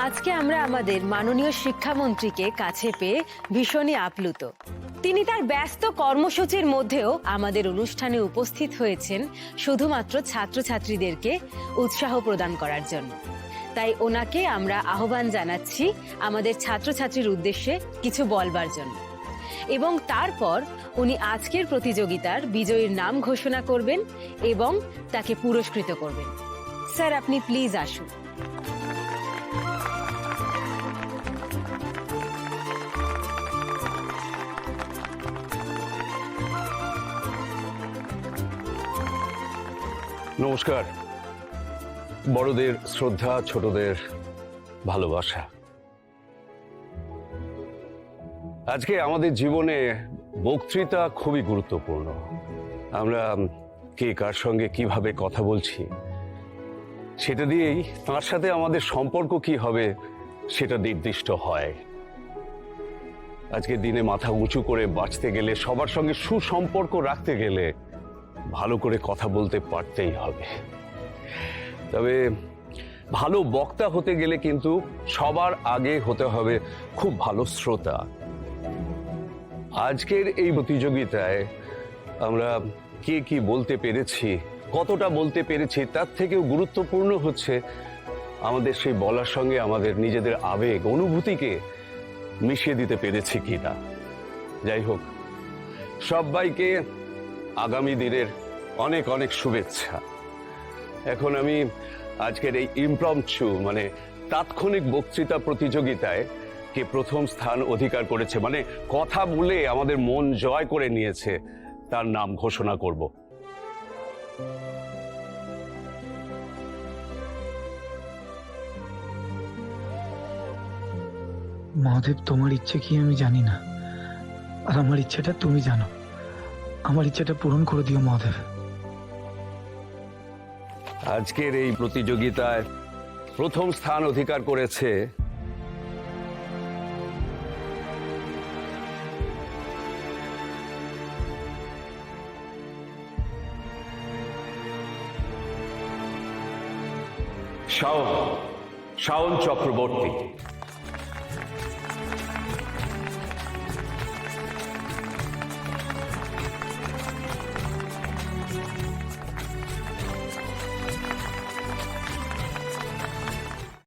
আজকে আমরা আমাদের মাননীয় শিক্ষামন্ত্রীকে কাছে পেয়ে ভীষণই আপ্লুত। তিনি তার ব্যস্ত কর্মসূচির মধ্যেও আমাদের অনুষ্ঠানে উপস্থিত হয়েছেন শুধুমাত্র ছাত্রছাত্রীদেরকে উৎসাহ প্রদান করার জন্য। তাই ওনাকে আমরা আহ্বান জানাচ্ছি আমাদের ছাত্রছাত্রীর উদ্দেশ্যে কিছু বলবার জন্য, এবং তারপর উনি আজকের প্রতিযোগিতার বিজয়ীর নাম ঘোষণা করবেন এবং তাকে পুরস্কৃত করবেন। স্যার, আপনি প্লিজ আসুন। নমস্কার। বড়দের শ্রদ্ধা, ছোটদের ভালোবাসা। আজকে আমাদের জীবনে বক্তৃতা খুবই গুরুত্বপূর্ণ। আমরা কে কার সঙ্গে কিভাবে কথা বলছি সেটা দিয়েই তার সাথে আমাদের সম্পর্ক কি হবে সেটা নির্দিষ্ট হয়। আজকের দিনে মাথা উঁচু করে বাঁচতে গেলে, সবার সঙ্গে সুসম্পর্ক রাখতে গেলে ভালো করে কথা বলতে পারতেই হবে। তবে ভালো বক্তা হতে গেলে কিন্তু সবার আগে হতে হবে খুব ভালো শ্রোতা। আজকের এই প্রতিযোগিতায় আমরা কে কি বলতে পেরেছি, কতটা বলতে পেরেছি, তার থেকেও গুরুত্বপূর্ণ হচ্ছে আমাদের সেই বলার সঙ্গে আমাদের নিজেদের আবেগ, অনুভূতিকে মিশিয়ে দিতে পেরেছি কিনা। যাই হোক, সবাইকে আগামী দিনের অনেক অনেক শুভেচ্ছা। এখন আমি আজকের এই ইমপ্রম্পচু মানে তাৎক্ষণিক বক্তৃতা প্রতিযোগিতায় কে প্রথম স্থান অধিকার করেছে, মানে কথা বলে আমাদের মন জয় করে নিয়েছে, তার নাম ঘোষণা করব। মহাদেব, তোমার ইচ্ছে কি আমি জানি না, আর আমার ইচ্ছেটা তুমি জানো। আমার ইচ্ছেটা পূরণ করে দিও মহাদেব। আজকের এই প্রতিযোগিতায় প্রথম স্থান অধিকার করেছে শাওন চক্রবর্তী।